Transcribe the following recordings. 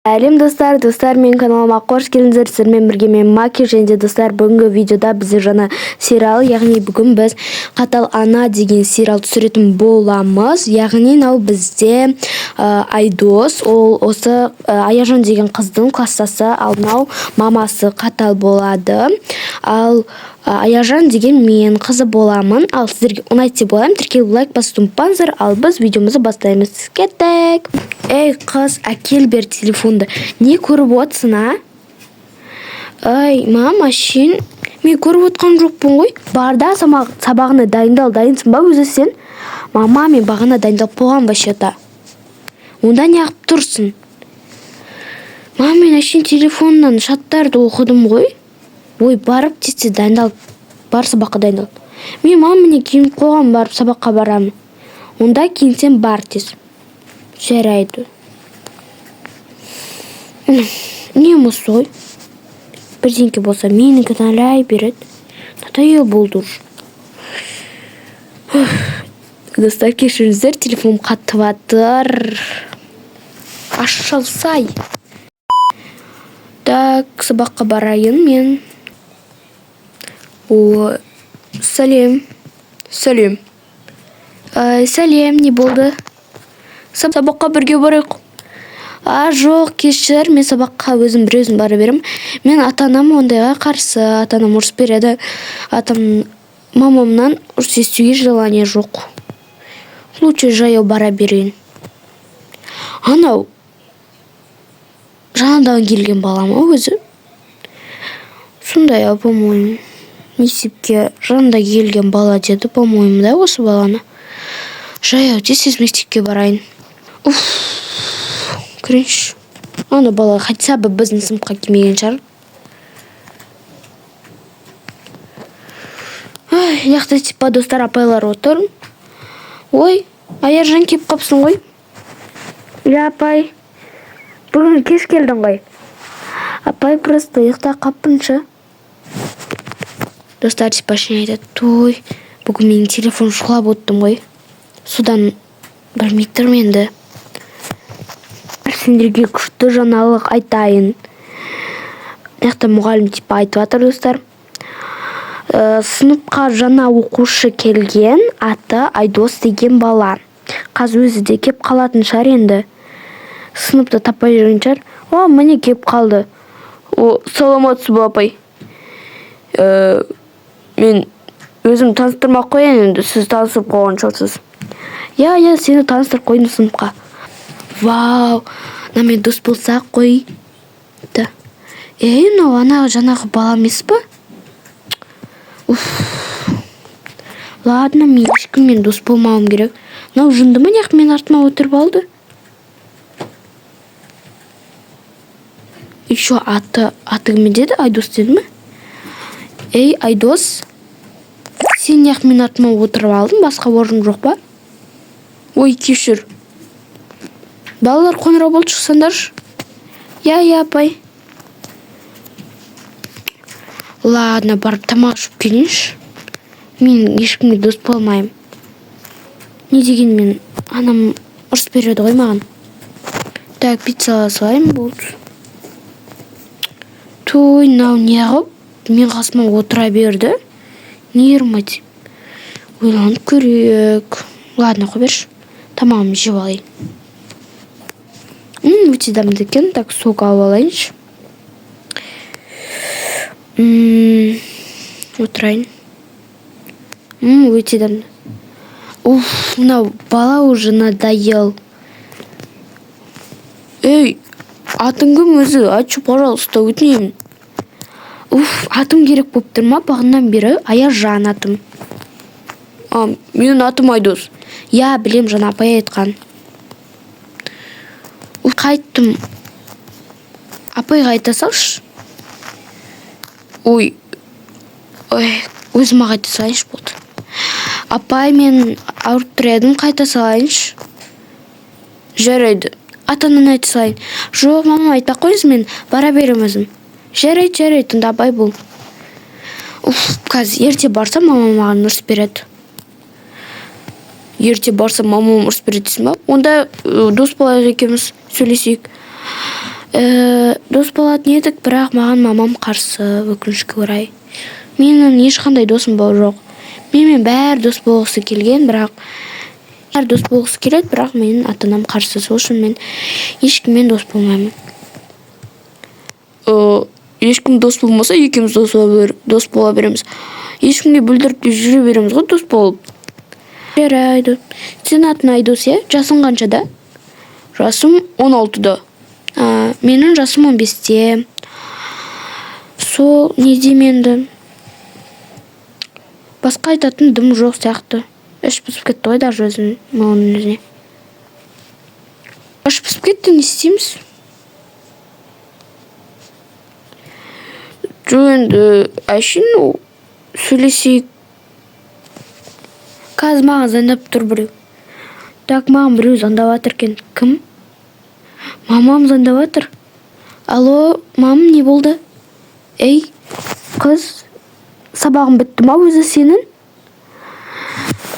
Әлем достар, менің каналыма қош келдіңіздер. Сіздермен бірге мен Маки, және достар, бүгінгі видеода бізде жаңа сериал, яғни бүгін біз Қатал ана деген сериал түсіретін боламыз. Яғни бізде Айдос, ол осы Аяжан деген қыздың класстасы, ал мамасы қатал болады. Ал Аяжан деген мен қызы боламын. Ал сіздерге ұнайды деп ойлаймын. Тіркеліп лайк басуды ұмытпаңыздар. Ал біз видеомызды бастаймыз. Кеттік. Эй, қыз, әкел бер телефонды. Не көріп отырсың, а? Ай, мама, мен көріп отқан жоқпын ғой. Барда сабағына дайынсың ба өзі сен? Мама, мен бағана дайындалып болған вообще-то. Онда не қылып тұрсың? Мама, мен телефоннан шаттарды оқыдым ғой. Ой, барып тез дайындалып, бар сабаққа дайындалып. Мама, киініп қойған, барып сабаққа барамын. Онда киінсем бар тез. Жарайды. Не мұсой? Бірдеңке болса, мені кінәлай береді. Надоел болды уже. Достар, кешіріңіздер, телефоным қатып жатыр. Ашылсай. Так, сабаққа барайын мен. О, сәлем. Сәлем, не болды? Сабаққа бірге барайық. Жоқ, кешір, мен сабаққа өзім бара берем. Мен ата-анам ондайға қарсы, ата-анам ұрыс береді. Мамамнан ұрыс естуге желание жоқ. Лучше жаяу бара берейін. Анау жаңадан келген балама өзі. Сондай, по-моему, мектепке жаңадан келген бала деді, по-моему, да, осы баланы. Жаяу тез мектепке барайын. Кринж. Ана бала хотя бы біздің сыныпқа келмеген шығар. Яқты типа достар, апайлар отыр. Ой, Аяжан кеп қапсың ғой. Апай, бүгін кеш келдің ғой. Апай, просто ұйықта қаппыншы. Достар типа шын айтады. Той, бүгін менің телефон шұқылап оттым ғой. Содан білмейттірім енді. Сендерге күшті жаңалық айтайын. Яқты мұғалім типа айтып жатыр, достар. Сыныпқа жаңа оқушы келген, аты Айдос деген бала. Қаз өзі де кеп қалатын шығар енді. Сыныпта таппай жүрген шығар. Міне кеп қалды. Саламатсыз ба, апай? Мен өзім таныстырмақ қояйын енді, сіз танысып қойған шығарсыз. Я, сені таныстырып қойдым сыныпқа. Вау, мен дос болсақ қой. Ана жаңағы бала емес па? Ладно, мен ешкіммен дос болмауым керек. Жынды ма, неғып мен артыма отырып алды? Еще аты кім деді? Айдос деді ме? Эй, Айдос, сен неғып мен артыма отырып алдың? Басқа орын жоқ па? Ой, кешір. Балалар қоңырау болды, шықсандаршы. Я, апай. Ладно, барып тамақ ішіп келейінші. Мен ешкімге дос болмаймын. Не деген мен, анам ұрыс береді ғой маған. Так, пицца салайын болды. Той, неғып мен қасыма отыра берді. Не ермайды. Ойланып көрек. Ладно, қойберші. Тамағымды жеп алайын. Өте дамды екен. Так, сок алып алайыншы. Отырайын. Өте дамды. Мынау бала уже надоел. Эй, атың кім өзі? Айтшы, пожалуйста, өтінемін. Атым керек болып тұр ма? Бағынан бері Аяжан атым. Менің атым Айдос. Я, білем, жаңа апай айтқан. Қайттым. Апайға айта салшы. Ой, өзіме қайта салайыншы болды. Апай, мен ауырып тұр едім, қайта салайыншы. Жарайды. Атанын айта салайын. Жоқ, мама, айта қойыз, мен бара берем өзім. Жарайды, тыңда абай бол. Қазір ерте барсам, мама маған ұрыс береді. Ерте барсам, мамам ұрыс береді дейсің ба? Онда дос болайық екеуміз, сөйлесейік. дос болатын едік, бірақ маған мамам қарсы, өкінішке орай. Менің ешқандай досым жоқ. Менімен бәрі дос болғысы келген, бірақ бәрі дос болғысы келеді, бірақ менің ата-анам қарсы. Сол үшін мен ешкіммен дос болмаймын. Ешкім дос болмаса, екеуміз дос бола береміз. Ешкімге білдіріп жүре береміз ғой, дос болып. Жарайды. Сен атын Айдос, жасың қаншада? Жасым 16-да. Менің жасым 15-те. Сол не дейменді? Басқа айтатын дым жоқ сияқты. Іш пысып кетті ғой даже оның өзіне. Іш пысып кетті, не істейміз? Енді әшін сөйлесейік. Қазір маған звондап тұр біреу. Так, маған біреу звондап жатыр екен. Кім? Мамам звондап жатыр. Алло, мам, не болды? Ей, қыз, сабағың бітті ма өзі сенің?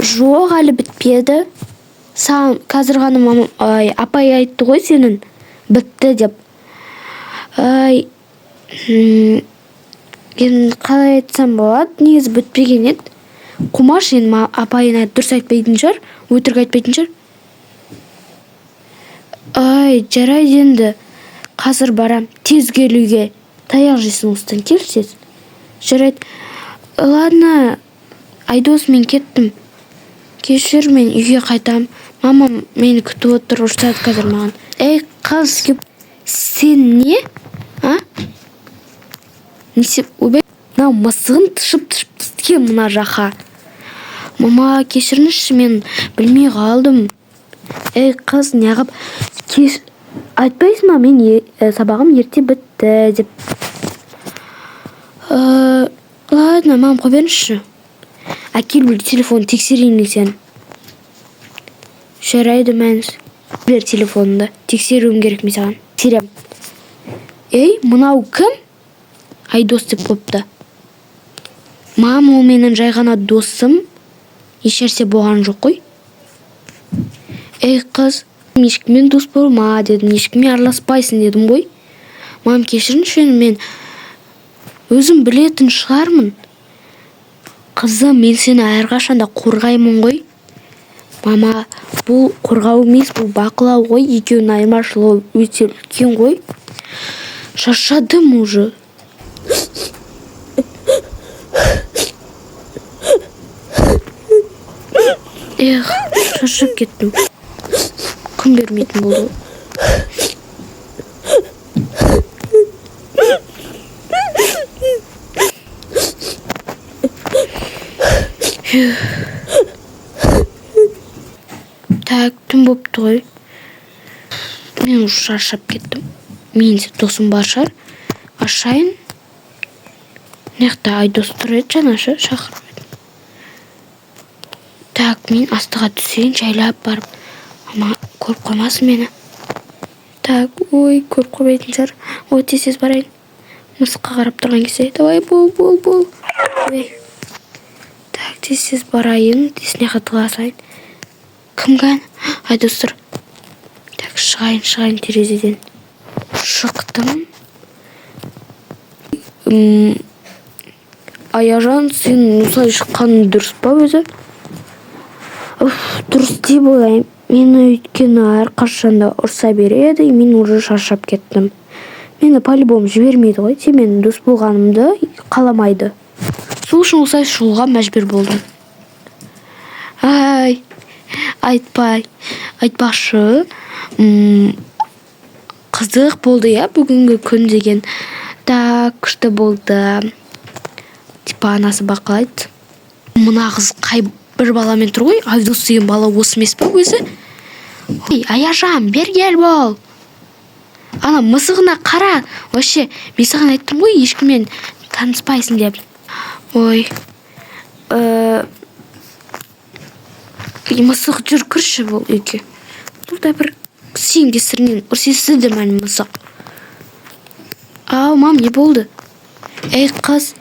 Жоқ, әлі бітпеді. Саған қазір ғана мамам, апай айтты ғой сенің бітті деп. Енді қалай айтсам болады, негізі бітпеген еді. Қумаш, енді апайына дұрыс айтпайтын шығар, өтірік айтпайтын шығар. Жарайды енді. Қазір барам, тез келуге. Таяқ жейсің осыдан, келші. Жарайды. Ладно, Айдос, мен кеттім. Кешір, мен үйге қайтам. Мамам мені күтіп отыр, ұрсады қазір маған. Ей, қыз, сен не? Несеп, ойбай, мынау мысығын тышып кеткен мына жақа. Мама, кешіріңізші, мен білмей қалдым. Ей, қыз, неғып, айтпайсың ма, мен сабағым ерте бітті деп. Ладно, мам, қой беріңізші. Әкел біл телефон тексерейін сен. Жарайды, мәніз. Бер телефонды, тексеруім керек мен саған. Тексерем. Ей, мынау кім? Айдос деп қойыпты. Мам, ол менің жай ғана досым. Ешерсе болған жоқ қой. Ей, қыз, ешкіммен дос болма дедім, ешкіммен араласпайсың дедім ғой. Мам, кешіріңізші, мен өзім білетін шығармын. Қызым, мен сені әрқашанда қорғаймын ғой. Мама, бұл қорғау емес, бұл бақылау ғой. Екеуінің айырмашылығы өте үлкен ғой. Шаршадым уже. Шаршап кеттім. Күн бермейтін болды. Так, түн бопты ғой. Мен уже шаршап кеттім. Мен досым бар шығар. Ашайын. Неқта Айдос тұр еді, жаңаша шақырып едім. Так, мен астыға түсейін, жайлап барып. Ама көріп қоймасын мені. Так, ой, көріп қоймайтын шығар. Ой, тез барайын. Мысыққа қарап тұрған кезде. Давай, бол. Так, тез барайын. Тесіне қатыға асайын. Кімген? Айдос тұр. Так, шығайын терезеден. Шықтым. Аяжан, сен осылай шыққаның дұрыс па өзі? Дұрыс деп ойлаймын. Мені өйткені әрқашанда ұрса береді, мен уже шаршап кеттім. Мені по-любому жібермейді ғой, сенімен дос болғанымды қаламайды. Сол үшін осылай шығуға мәжбүр болдым. Айтпашы. Қызық болды, бүгінгі күн деген. Так, күшті болды. Типа анасы бақылайды. Мына қыз қай бір баламен тұр ғой, Айдос деген бала осы емес па өзі? Ой, Аяжан, бергел бол. Ана мысығына қара. Вообще, мен саған айттым ғой, ешкіммен таныспайсың деп. Ой, мысық жүр, кірші бол үйге. Burada бір сен кесірінен ұрсесі де мән мысық. Мам, не болды? Ей, қыз,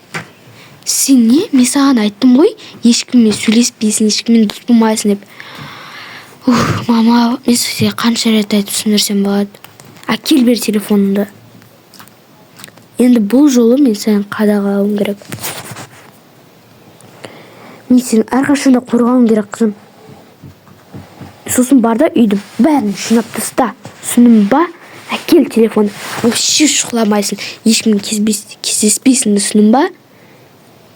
сен не? Мен саған айттым ғой, ешкіммен сөйлеспейсің, ешкіммен дос болмайсың деп. Мама, мен сізге қанша рет айтып түсіндірсем болады. Әкел бер телефоныңды. Енді бұл жолы мен сені қадағалауым керек. Мен сені әрқашанда қорғауым керек, қызым. Сосын бар да үйді бәрін жинап таста. Түсіндің ба? Әкел телефонды. Вообще шұқыламайсың. Ешкіммен кездеспейсің, түсіндің ба?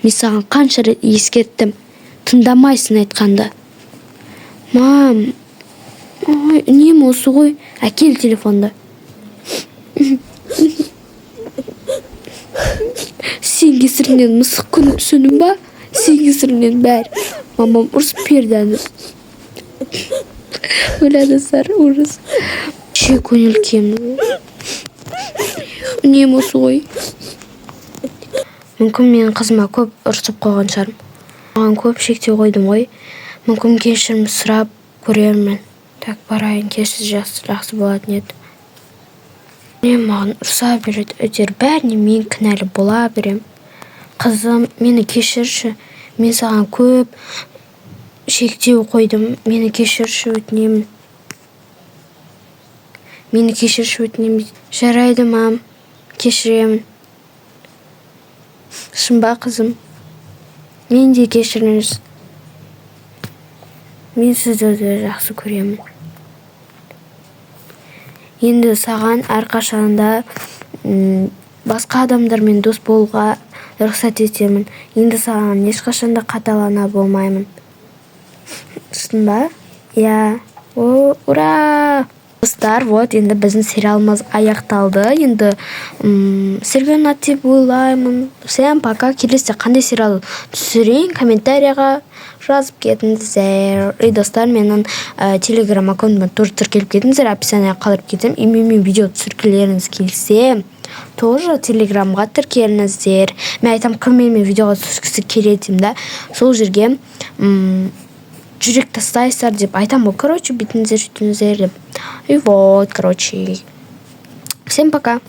Мен саған қанша рет ескерттім. Тыңдамайсың айтқанда. Мам, үнемі осы ғой. Әкел телефонды. Сен кесірінен мысық күн, түсіндің ба? Сен кесірінен бәрі. Мамам ұрысып берді әні. Өләдісар, ұрыс. Ше көңіл кемді. Үнемі осы ғой. Мүмкін менің қызыма көп ұрысып қойған шығармын. Маған көп шектеу қойдым ғой. Мүмкін кешірім сұрап көрермін. Так, барайын, кешір, жақсы болатын еді. Мен маған ұрса береді, өтер бәріне мен кінәлі бола берем. Қызым, мені кешірші. Мен саған көп шектеу қойдым. Мені кешірші, өтінемін. Мені кешірші, өтінемін. Жарайды, мам. Кешіремін. Шын ба, қызым? Мен де кешіріңіз. Мен сіздерді жақсы көремін. Енді саған әрқашанда басқа адамдармен дос болуға рұқсат етемін. Енді саған ешқашанда қаталана болмаймын. Түсін ба? Я. Ура! Достар, вот енді біздің сериалымыз аяқталды. Енді сіздерге ұнады деп ойлаймын. Всем пока. Келесі қандай сериал түсірейін, комментарияға жазып кетіңіздер. Достар, менің телеграм аккаунтыма тоже тіркеліп кетіңіздер. Описание қалдырып кетем. И мен видео түсіргілеріңіз келсе, тоже телеграмға тіркеліңіздер. Мен айтам, кіммен видеоға түскісі келеді да. Сол жерге жүрек тастайсыздар деп айтам, короче, бүйтіңіздер, сөйтіңіздер деп. И вот, короче. Всем пока.